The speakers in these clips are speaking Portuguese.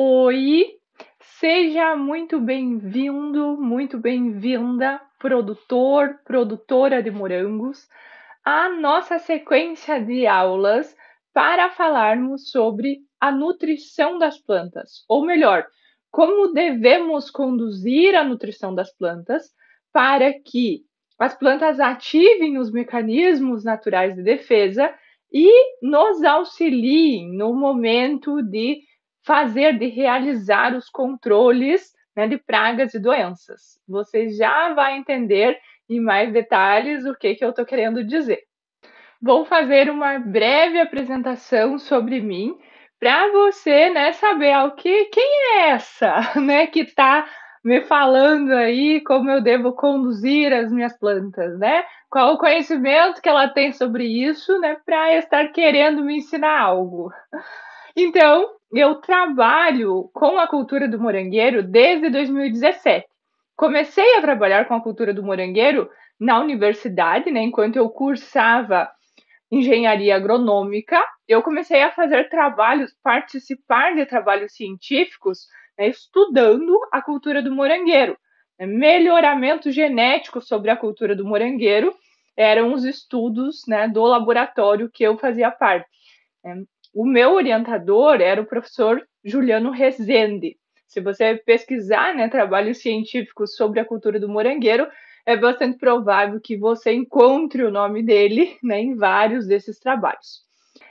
Oi, seja muito bem-vindo, muito bem-vinda, produtor, produtora de morangos, à nossa sequência de aulas para falarmos sobre a nutrição das plantas, ou melhor, como devemos conduzir a nutrição das plantas para que as plantas ativem os mecanismos naturais de defesa e nos auxiliem no momento de realizar os controles, né, de pragas e doenças. Você já vai entender em mais detalhes o que eu estou querendo dizer. Vou fazer uma breve apresentação sobre mim para você, né, saber quem é essa, né, que está me falando aí como eu devo conduzir as minhas plantas, né? Qual o conhecimento que ela tem sobre isso, né, para estar querendo me ensinar algo. Então, eu trabalho com a cultura do morangueiro desde 2017. Comecei a trabalhar com a cultura do morangueiro na universidade, né, enquanto eu cursava engenharia agronômica. Eu comecei a fazer trabalhos, participar de trabalhos científicos, né, estudando a cultura do morangueiro. Melhoramento genético sobre a cultura do morangueiro eram os estudos, né, do laboratório que eu fazia parte. O meu orientador era o professor Juliano Rezende. Se você pesquisar, né, trabalhos científicos sobre a cultura do morangueiro, é bastante provável que você encontre o nome dele, né, em vários desses trabalhos.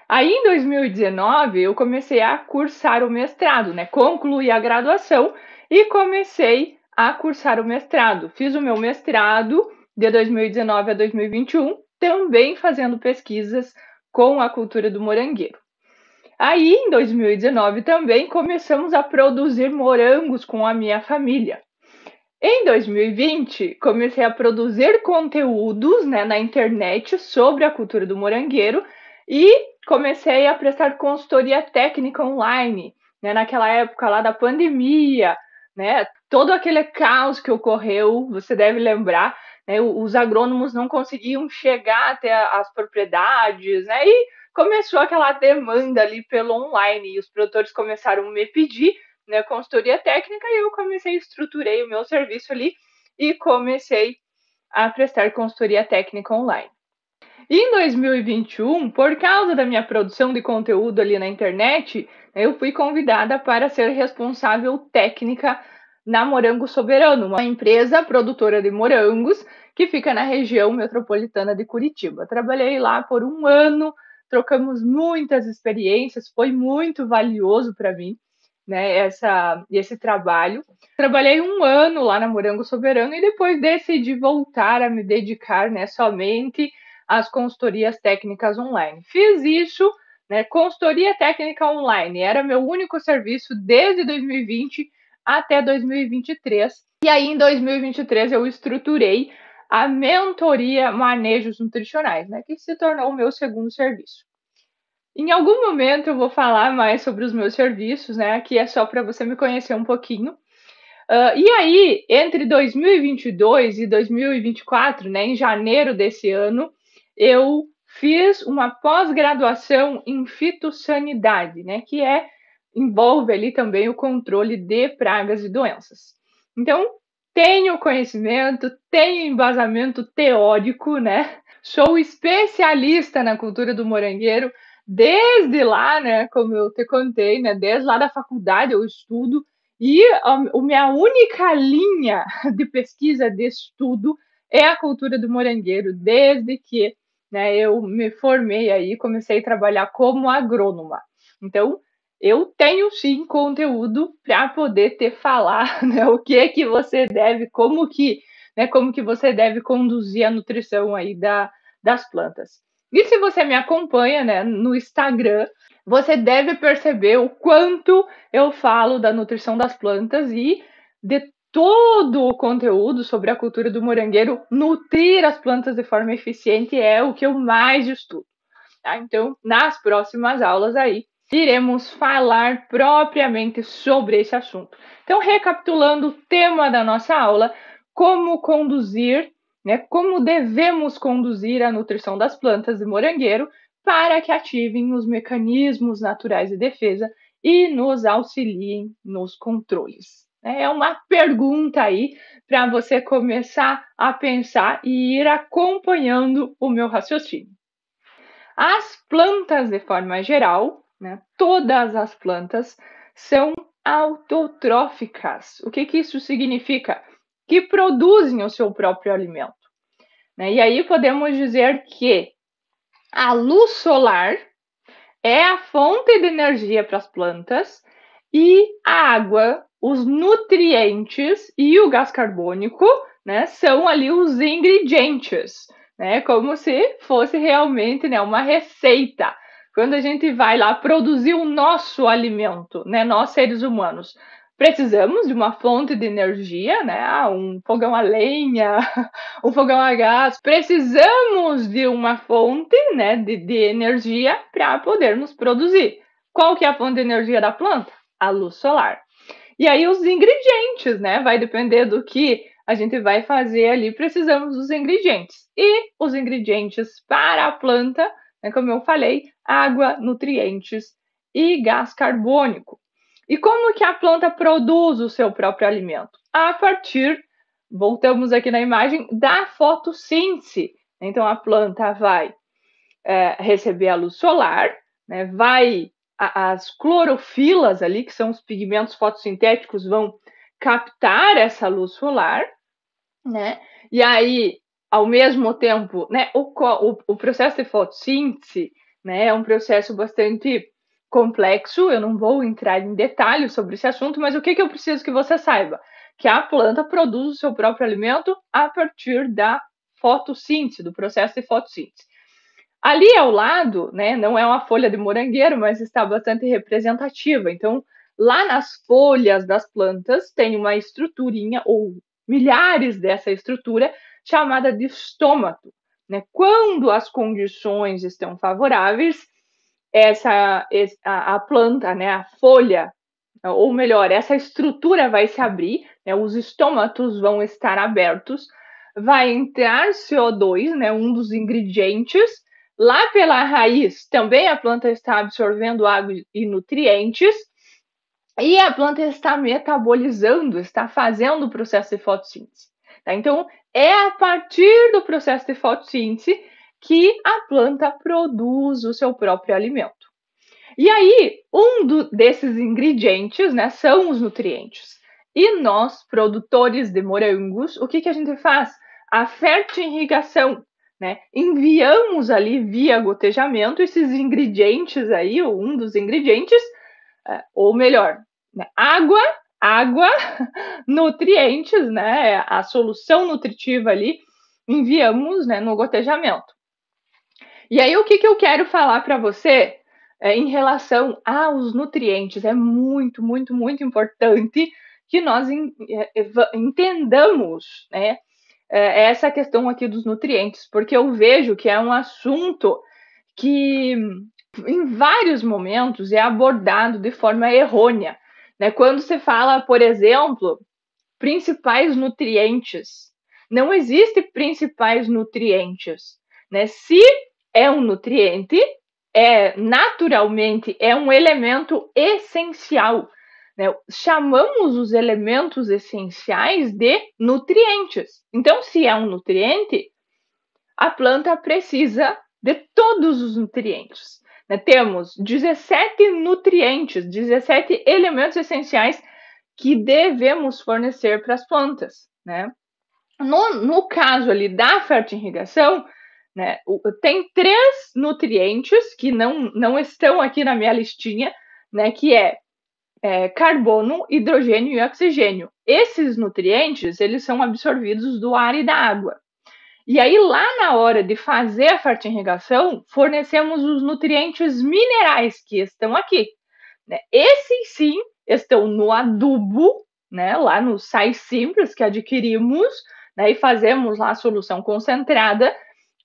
Aí, em 2019, eu comecei a cursar o mestrado, né, concluí a graduação e comecei a cursar o mestrado. Fiz o meu mestrado de 2019 a 2021, também fazendo pesquisas com a cultura do morangueiro. Aí, em 2019 também, começamos a produzir morangos com a minha família. Em 2020, comecei a produzir conteúdos, né, na internet sobre a cultura do morangueiro e comecei a prestar consultoria técnica online, né, naquela época lá da pandemia, né, todo aquele caos que ocorreu, você deve lembrar, né, os agrônomos não conseguiam chegar até as propriedades, né, e começou aquela demanda ali pelo online, e os produtores começaram a me pedir, né, consultoria técnica, e eu estruturei o meu serviço ali e comecei a prestar consultoria técnica online. E em 2021, por causa da minha produção de conteúdo ali na internet, eu fui convidada para ser responsável técnica na Morango Soberano, uma empresa produtora de morangos que fica na região metropolitana de Curitiba. Trabalhei lá por um ano, trocamos muitas experiências, foi muito valioso para mim, né, esse trabalho. Trabalhei um ano lá na Morango Soberano e depois decidi voltar a me dedicar, né, somente às consultorias técnicas online. Fiz isso, né, consultoria técnica online, era meu único serviço desde 2020 até 2023. E aí, em 2023, eu estruturei a mentoria Manejos Nutricionais, né, que se tornou o meu segundo serviço. Em algum momento eu vou falar mais sobre os meus serviços, né? Aqui é só para você me conhecer um pouquinho. E aí, entre 2022 e 2024, né, em janeiro desse ano, eu fiz uma pós-graduação em fitossanidade, né, que envolve ali também o controle de pragas e doenças. Então, tenho conhecimento, tenho embasamento teórico, né? Sou especialista na cultura do morangueiro desde lá, né, como eu te contei, né, desde lá da faculdade eu estudo e a minha única linha de pesquisa de estudo é a cultura do morangueiro, desde que, né, eu me formei aí, comecei a trabalhar como agrônoma. Então, eu tenho sim conteúdo para poder te falar, né, o que é que você deve, como que você deve conduzir a nutrição aí das plantas. E se você me acompanha, né, no Instagram, você deve perceber o quanto eu falo da nutrição das plantas e de todo o conteúdo sobre a cultura do morangueiro. Nutrir as plantas de forma eficiente é o que eu mais estudo. Tá? Então, nas próximas aulas aí, iremos falar propriamente sobre esse assunto. Então, recapitulando o tema da nossa aula, como conduzir, né, como devemos conduzir a nutrição das plantas de morangueiro para que ativem os mecanismos naturais de defesa e nos auxiliem nos controles? É uma pergunta aí para você começar a pensar e ir acompanhando o meu raciocínio. As plantas, de forma geral, né, todas as plantas são autotróficas. O que isso significa? Que produzem o seu próprio alimento. Né? E aí podemos dizer que a luz solar é a fonte de energia para as plantas e a água, os nutrientes e o gás carbônico, né, são ali os ingredientes, né, como se fosse realmente, né, uma receita. Quando a gente vai lá produzir o nosso alimento, né, nós seres humanos, precisamos de uma fonte de energia, né, um fogão a lenha, um fogão a gás. Precisamos de uma fonte, né, de energia para podermos produzir. Qual que é a fonte de energia da planta? A luz solar. E aí os ingredientes, né, vai depender do que a gente vai fazer ali, precisamos dos ingredientes. E os ingredientes para a planta, né, como eu falei, água, nutrientes e gás carbônico. E como que a planta produz o seu próprio alimento? A partir, voltamos aqui na imagem, da fotossíntese. Então a planta vai receber a luz solar, né, as clorofilas ali, que são os pigmentos fotossintéticos, vão captar essa luz solar, né? E aí, ao mesmo tempo, né, o processo de fotossíntese, né, é um processo bastante complexo. Eu não vou entrar em detalhes sobre esse assunto, mas o que eu preciso que você saiba? Que a planta produz o seu próprio alimento a partir da fotossíntese, do processo de fotossíntese. Ali ao lado, né, não é uma folha de morangueiro, mas está bastante representativa. Então, lá nas folhas das plantas tem uma estruturinha ou milhares dessa estrutura chamada de estômato. Né? Quando as condições estão favoráveis, a planta, né, a folha, ou melhor, essa estrutura vai se abrir, né, os estômatos vão estar abertos, vai entrar CO2, né, um dos ingredientes, lá pela raiz também a planta está absorvendo água e nutrientes, e a planta está metabolizando, está fazendo o processo de fotossíntese. Tá? Então, é a partir do processo de fotossíntese que a planta produz o seu próprio alimento. E aí, desses ingredientes, né, são os nutrientes. E nós, produtores de morangos, o que a gente faz? A fertirrigação, né? Enviamos ali via gotejamento esses ingredientes aí, um dos ingredientes, ou melhor, né, água, nutrientes, né, a solução nutritiva ali, enviamos, né, no gotejamento. E aí, o que eu quero falar para você em relação aos nutrientes? É muito, muito, muito importante que nós entendamos, né, essa questão aqui dos nutrientes, porque eu vejo que é um assunto que em vários momentos é abordado de forma errônea. Né? Quando se fala, por exemplo, principais nutrientes, não existe principais nutrientes. Né? Se é um nutriente, naturalmente é um elemento essencial. Né? Chamamos os elementos essenciais de nutrientes. Então, se é um nutriente, a planta precisa de todos os nutrientes. Né? Temos 17 nutrientes, 17 elementos essenciais que devemos fornecer para as plantas. Né? No caso ali da fertirrigação, né, tem 3 nutrientes que não estão aqui na minha listinha, né, que é carbono, hidrogênio e oxigênio. Esses nutrientes, eles são absorvidos do ar e da água. E aí, lá na hora de fazer a fertirrigação, fornecemos os nutrientes minerais que estão aqui. Né? Esses sim estão no adubo, né, lá nos sais simples que adquirimos, né, e fazemos lá a solução concentrada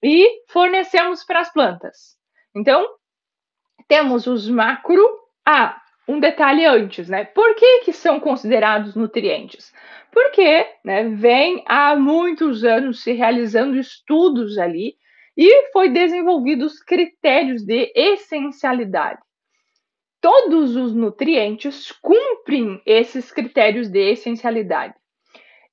e fornecemos para as plantas. Então, temos os macro. Um detalhe antes, né? Por que são considerados nutrientes? Porque, né, vem há muitos anos se realizando estudos ali e foi desenvolvidos critérios de essencialidade. todos os nutrientes cumprem esses critérios de essencialidade.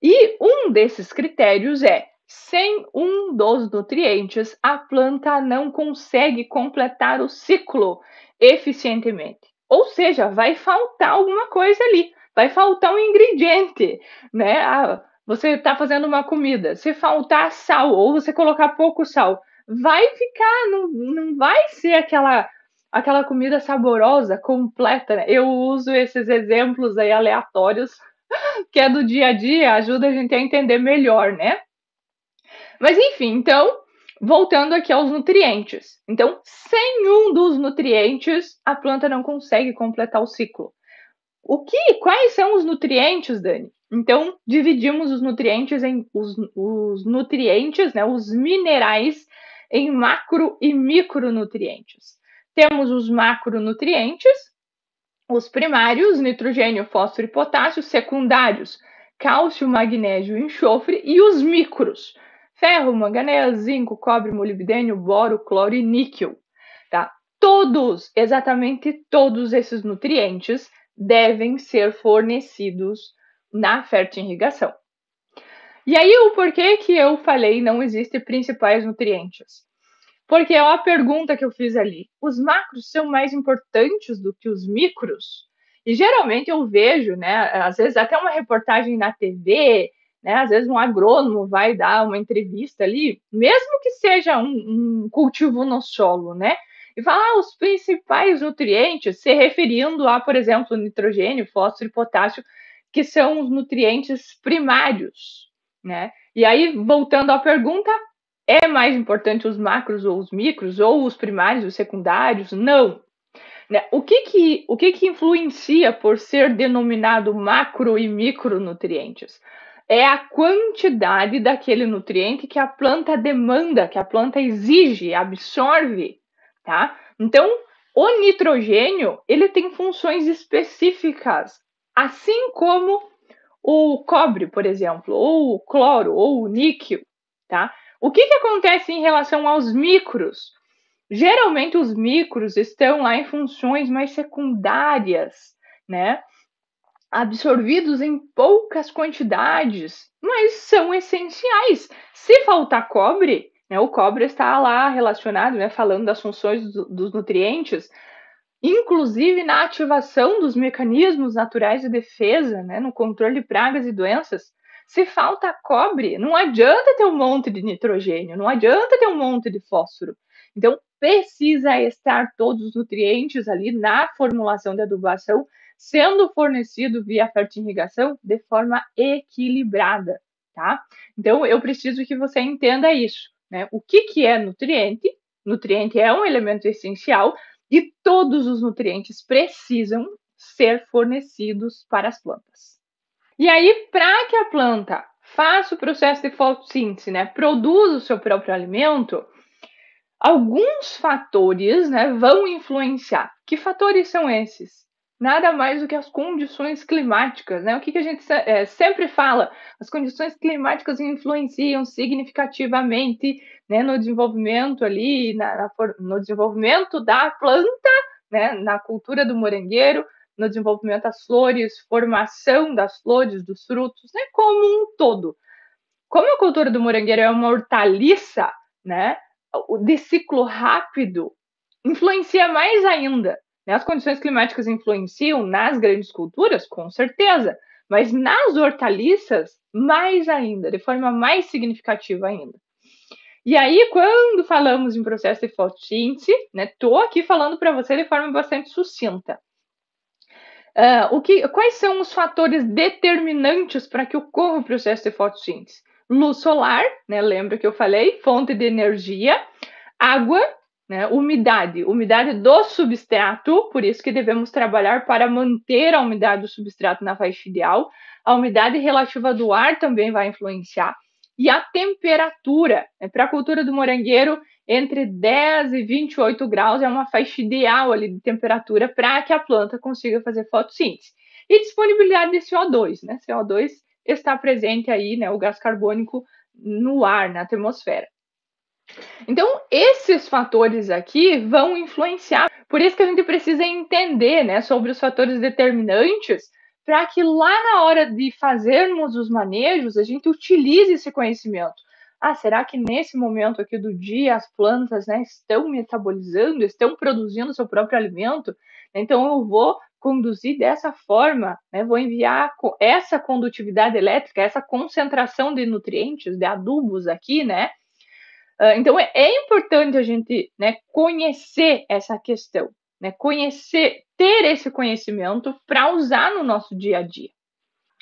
E um desses critérios é: sem um dos nutrientes, a planta não consegue completar o ciclo eficientemente. Ou seja, vai faltar alguma coisa ali, vai faltar um ingrediente, né? Você está fazendo uma comida, se faltar sal ou você colocar pouco sal, vai ficar, não vai ser aquela comida saborosa, completa, né? Eu uso esses exemplos aí aleatórios que é do dia a dia, ajuda a gente a entender melhor, né? Mas enfim, então, voltando aqui aos nutrientes. Então, sem um dos nutrientes, a planta não consegue completar o ciclo. Quais são os nutrientes, Dani? Então, dividimos os nutrientes em os nutrientes, né, os minerais, em macro e micronutrientes. Temos os macronutrientes, os primários, nitrogênio, fósforo e potássio, secundários, cálcio, magnésio e enxofre, e os micros, ferro, manganês, zinco, cobre, molibdênio, boro, cloro e níquel. Tá? Exatamente todos esses nutrientes devem ser fornecidos na fertirrigação. E aí, o porquê que eu falei não existem principais nutrientes? Porque é uma pergunta que eu fiz ali. Os macros são mais importantes do que os micros? E geralmente eu vejo, né, às vezes até uma reportagem na TV, né, às vezes um agrônomo vai dar uma entrevista ali, mesmo que seja um cultivo no solo, né, e falar os principais nutrientes, se referindo a, por exemplo, nitrogênio, fósforo e potássio, que são os nutrientes primários, né? E aí, voltando à pergunta, é mais importante os macros ou os micros, ou os primários, os secundários? Não. Né? O que influencia por ser denominado macro e micronutrientes? É a quantidade daquele nutriente que a planta demanda, que a planta exige, absorve, tá? Então, o nitrogênio, ele tem funções específicas, assim como o cobre, por exemplo, ou o cloro, ou o níquel, tá? O que acontece em relação aos micros? Geralmente os micros estão lá em funções mais secundárias, né? Absorvidos em poucas quantidades, mas são essenciais. Se faltar cobre, né, o cobre está lá relacionado, né, falando das funções dos nutrientes, inclusive na ativação dos mecanismos naturais de defesa, né, no controle de pragas e doenças. Se falta cobre, não adianta ter um monte de nitrogênio, não adianta ter um monte de fósforo. Então, precisa estar todos os nutrientes ali na formulação de adubação, sendo fornecido via fertirrigação de forma equilibrada, tá? Então, eu preciso que você entenda isso, né? O que é nutriente? Nutriente é um elemento essencial, e todos os nutrientes precisam ser fornecidos para as plantas. E aí, para que a planta faça o processo de fotossíntese, né, produza o seu próprio alimento, alguns fatores, né, vão influenciar. Que fatores são esses? Nada mais do que as condições climáticas, né? O que a gente sempre fala? As condições climáticas influenciam significativamente, né, no desenvolvimento ali, no desenvolvimento da planta, né, na cultura do morangueiro, no desenvolvimento das flores, formação das flores, dos frutos, né, como um todo. Como a cultura do morangueiro é uma hortaliça, né, de ciclo rápido, influencia mais ainda. Né? As condições climáticas influenciam nas grandes culturas, com certeza, mas nas hortaliças, mais ainda, de forma mais significativa ainda. E aí, quando falamos em processo de fotossíntese, né, tô aqui falando para você de forma bastante sucinta. Quais são os fatores determinantes para que ocorra o processo de fotossíntese? Luz solar, né, lembra que eu falei, fonte de energia, água, né, umidade do substrato, por isso que devemos trabalhar para manter a umidade do substrato na faixa ideal. A umidade relativa do ar também vai influenciar. E a temperatura, né, para a cultura do morangueiro, entre 10 e 28 graus é uma faixa ideal ali de temperatura para que a planta consiga fazer fotossíntese. E disponibilidade de CO2, né? CO2 está presente aí, né, o gás carbônico no ar, na atmosfera. Então, esses fatores aqui vão influenciar, Por isso que a gente precisa entender, né, sobre os fatores determinantes, para que lá na hora de fazermos os manejos, a gente utilize esse conhecimento. Ah, será que nesse momento aqui do dia as plantas, né, estão metabolizando, estão produzindo seu próprio alimento? Então eu vou conduzir dessa forma, né, vou enviar essa condutividade elétrica, essa concentração de nutrientes, de adubos aqui, né? Então é importante a gente, né, conhecer essa questão, né, conhecer, ter esse conhecimento para usar no nosso dia a dia.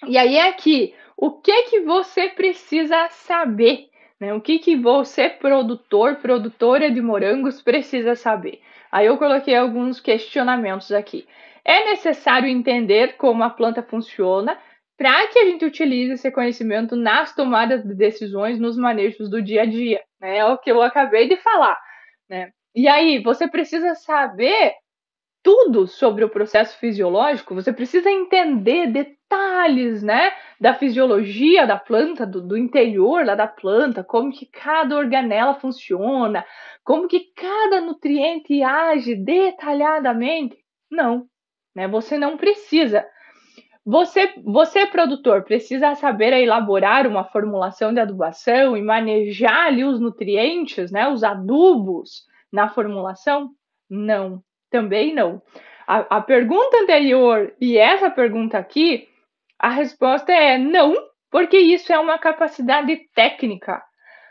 E aí aqui, o que você precisa saber, né? O que você, produtor, produtora de morangos, precisa saber? Aí eu coloquei alguns questionamentos aqui. É necessário entender como a planta funciona para que a gente utilize esse conhecimento nas tomadas de decisões, nos manejos do dia a dia, né? É o que eu acabei de falar, né? E aí, você precisa saber tudo sobre o processo fisiológico, você precisa entender detalhes, né, da fisiologia da planta, do interior lá da planta, como que cada organela funciona, como que cada nutriente age detalhadamente. Não, né? Você não precisa. Você, produtor, precisa saber elaborar uma formulação de adubação e manejar ali os nutrientes, né, os adubos na formulação? Não, também não. A pergunta anterior e essa pergunta aqui, a resposta é não, porque isso é uma capacidade técnica.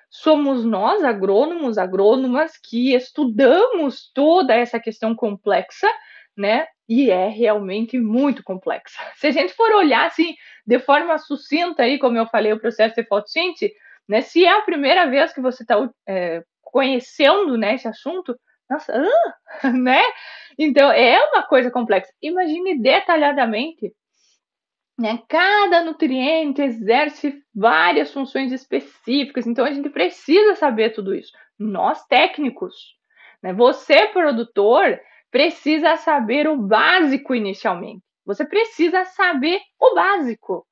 Somos nós, agrônomos, agrônomas, que estudamos toda essa questão complexa, né? E é realmente muito complexa. Se a gente for olhar assim, de forma sucinta, aí, como eu falei, o processo de fotossíntese, né? Se é a primeira vez que você está conhecendo, né, esse assunto, nossa, né? Então é uma coisa complexa. Imagine detalhadamente, né? Cada nutriente exerce várias funções específicas, então a gente precisa saber tudo isso. Nós, técnicos, né? Você, produtor, precisa saber o básico inicialmente. Você precisa saber o básico,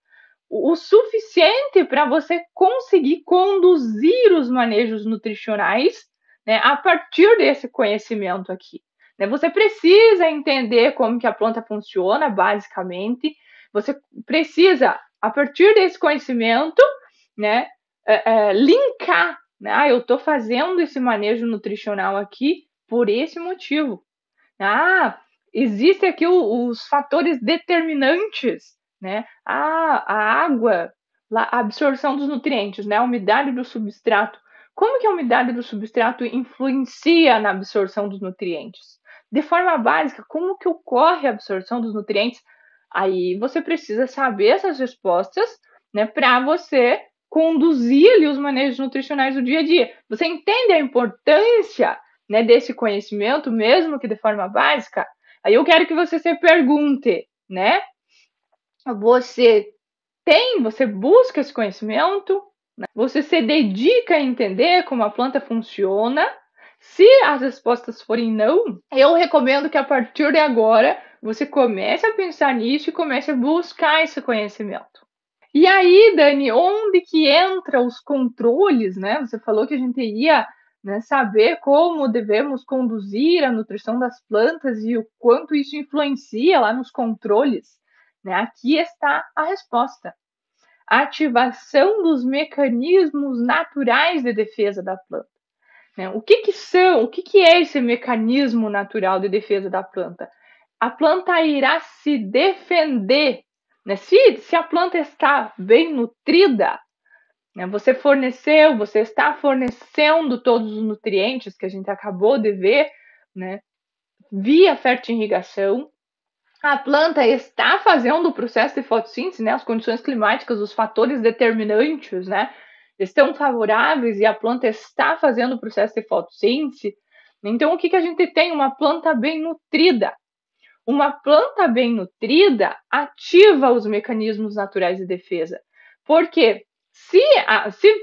o suficiente para você conseguir conduzir os manejos nutricionais, né, a partir desse conhecimento aqui. Né? Você precisa entender como que a planta funciona, basicamente. Você precisa, a partir desse conhecimento, né, linkar. Né? Ah, eu estou fazendo esse manejo nutricional aqui por esse motivo. Ah, existem aqui os fatores determinantes, né? A água, a absorção dos nutrientes, né? A umidade do substrato. Como que a umidade do substrato influencia na absorção dos nutrientes? De forma básica, como que ocorre a absorção dos nutrientes? Aí você precisa saber essas respostas, né? Para você conduzir ali os manejos nutricionais do dia a dia. Você entende a importância, né, desse conhecimento, mesmo que de forma básica? Aí eu quero que você se pergunte, né? Você busca esse conhecimento? Né? Você se dedica a entender como a planta funciona? Se as respostas forem não, eu recomendo que a partir de agora você comece a pensar nisso e comece a buscar esse conhecimento. E aí, Dani, onde que entra os controles, né? Você falou que a gente ia, né, saber como devemos conduzir a nutrição das plantas e o quanto isso influencia lá nos controles. Né? Aqui está a resposta. A ativação dos mecanismos naturais de defesa da planta. Né? O que é esse mecanismo natural de defesa da planta? A planta irá se defender, né? Se a planta está bem nutrida, né? Você está fornecendo todos os nutrientes que a gente acabou de ver, né? Via fertirrigação. A planta está fazendo o processo de fotossíntese, né? As condições climáticas, os fatores determinantes, né, estão favoráveis e a planta está fazendo o processo de fotossíntese. Então, o que a gente tem? Uma planta bem nutrida. Uma planta bem nutrida ativa os mecanismos naturais de defesa. Porque se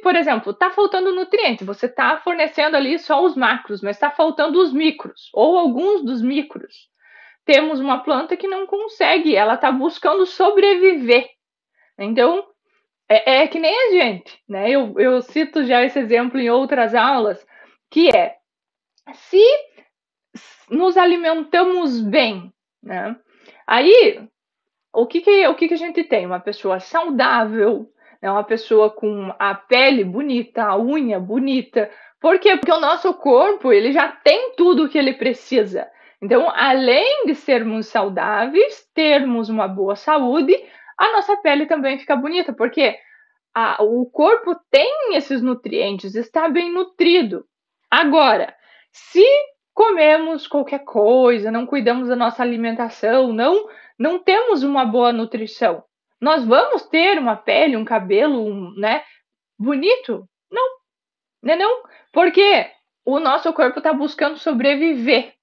por exemplo, está faltando nutriente, você está fornecendo ali só os macros, mas está faltando os micros, ou alguns dos micros. Temos uma planta que não consegue, ela está buscando sobreviver. Então, é que nem a gente, né? Eu cito já esse exemplo em outras aulas, que é, se nos alimentamos bem, né? Aí, o que a gente tem? Uma pessoa saudável, né? Uma pessoa com a pele bonita, a unha bonita. Por quê? Porque o nosso corpo, ele já tem tudo o que ele precisa. Então, além de sermos saudáveis, termos uma boa saúde, a nossa pele também fica bonita, porque o corpo tem esses nutrientes, está bem nutrido. Agora, se comemos qualquer coisa, não cuidamos da nossa alimentação, não temos uma boa nutrição, nós vamos ter uma pele, um cabelo, né, bonito? Não, né, não, porque o nosso corpo está buscando sobreviver.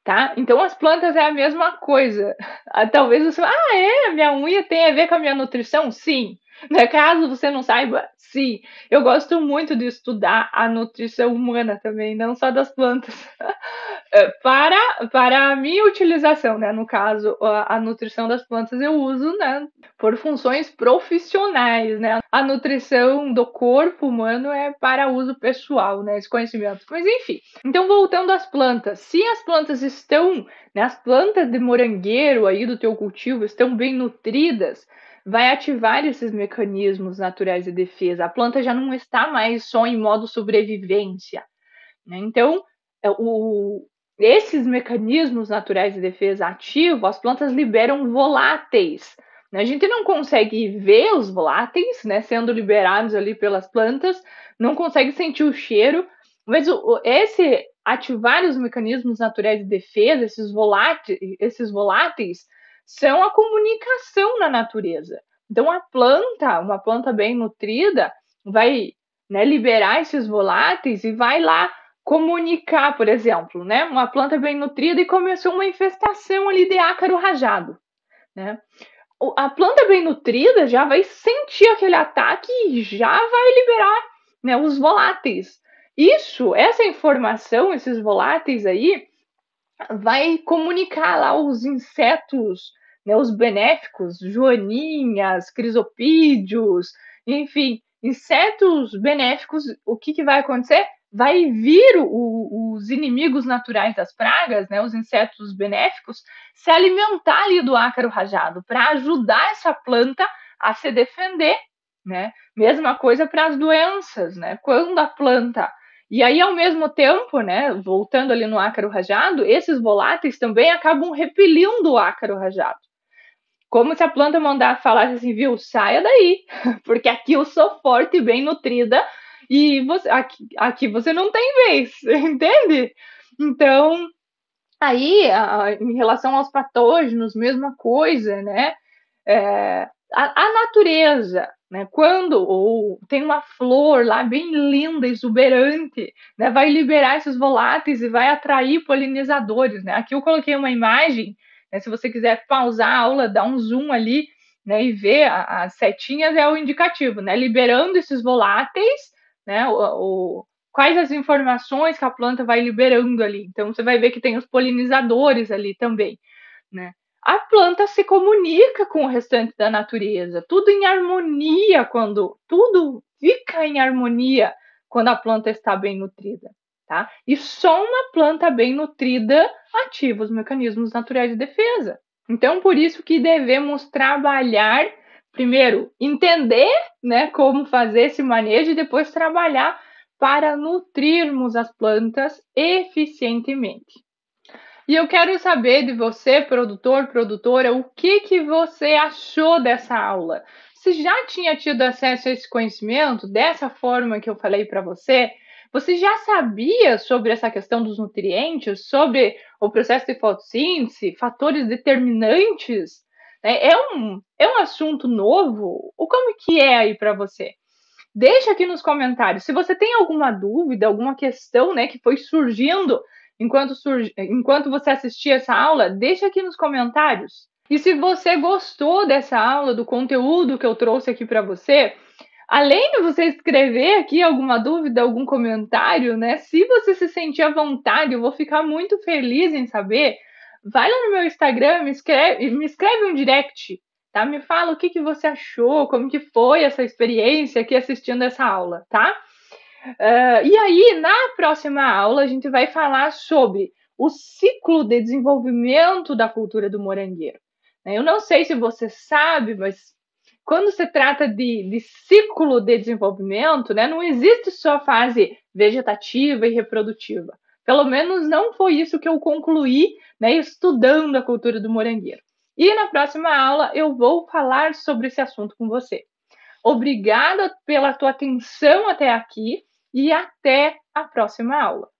Tá? Então as plantas é a mesma coisa. Talvez você, minha unha tem a ver com a minha nutrição? Sim. Né? Caso você não saiba, sim. Eu gosto muito de estudar a nutrição humana também, não só das plantas. Para a minha utilização, né? No caso, a nutrição das plantas eu uso, né? Por funções profissionais, né? A nutrição do corpo humano é para uso pessoal, né? Esse conhecimento. Mas enfim, então voltando às plantas. Se as plantas estão, né? As plantas de morangueiro aí do teu cultivo estão bem nutridas, vai ativar esses mecanismos naturais de defesa. A planta já não está mais só em modo sobrevivência, né? Então, esses mecanismos naturais de defesa ativos, as plantas liberam voláteis. A gente não consegue ver os voláteis, né, sendo liberados ali pelas plantas, não consegue sentir o cheiro, mas esse ativar os mecanismos naturais de defesa, esses voláteis, são a comunicação na natureza. Então, uma planta bem nutrida, vai, né, liberar esses voláteis e vai lá comunicar, por exemplo, né? Uma planta bem nutrida e começou uma infestação ali de ácaro rajado, né? A planta bem nutrida já vai sentir aquele ataque e já vai liberar, né, os voláteis. Essa informação, esses voláteis aí, vai comunicar lá os insetos, né, os benéficos, joaninhas, crisopídeos, enfim, insetos benéficos. O que vai acontecer? Vai vir os inimigos naturais das pragas, né, os insetos benéficos, se alimentar ali do ácaro rajado para ajudar essa planta a se defender, né? Mesma coisa para as doenças, né? Quando a planta e aí, ao mesmo tempo, né, voltando ali no ácaro rajado, esses voláteis também acabam repelindo o ácaro rajado. Como se a planta falasse assim, viu, saia daí, porque aqui eu sou forte e bem nutrida e aqui você não tem vez, entende? Então, aí, em relação aos patógenos, mesma coisa, né? A natureza, né? Quando tem uma flor lá bem linda, exuberante, né? Vai liberar esses voláteis e vai atrair polinizadores, né? Aqui eu coloquei uma imagem, né? Se você quiser pausar a aula, dar um zoom ali, né? E ver as setinhas é o indicativo, né? Liberando esses voláteis, né? Quais as informações que a planta vai liberando ali. Então você vai ver que tem os polinizadores ali também, né? A planta se comunica com o restante da natureza, tudo em harmonia tudo fica em harmonia quando a planta está bem nutrida, tá? E só uma planta bem nutrida ativa os mecanismos naturais de defesa. Então, por isso que devemos trabalhar, primeiro, entender, né, como fazer esse manejo e depois trabalhar para nutrirmos as plantas eficientemente. E eu quero saber de você, produtor, produtora, o que você achou dessa aula? Você já tinha tido acesso a esse conhecimento dessa forma que eu falei para você? Você já sabia sobre essa questão dos nutrientes, sobre o processo de fotossíntese, fatores determinantes? É um assunto novo? Ou como que é aí para você? Deixa aqui nos comentários. Se você tem alguma dúvida, alguma questão, né, que foi surgindo enquanto você assistia essa aula, deixa aqui nos comentários. E se você gostou dessa aula, do conteúdo que eu trouxe aqui para você, além de você escrever aqui alguma dúvida, algum comentário, né? Se você se sentir à vontade, eu vou ficar muito feliz em saber. Vai lá no meu Instagram, me escreve um direct, tá? Me fala o que você achou, como que foi essa experiência aqui assistindo essa aula, tá? E aí, na próxima aula, a gente vai falar sobre o ciclo de desenvolvimento da cultura do morangueiro. Eu não sei se você sabe, mas quando se trata de ciclo de desenvolvimento, né, não existe só a fase vegetativa e reprodutiva. Pelo menos não foi isso que eu concluí, né, estudando a cultura do morangueiro. E na próxima aula eu vou falar sobre esse assunto com você. Obrigada pela tua atenção até aqui e até a próxima aula.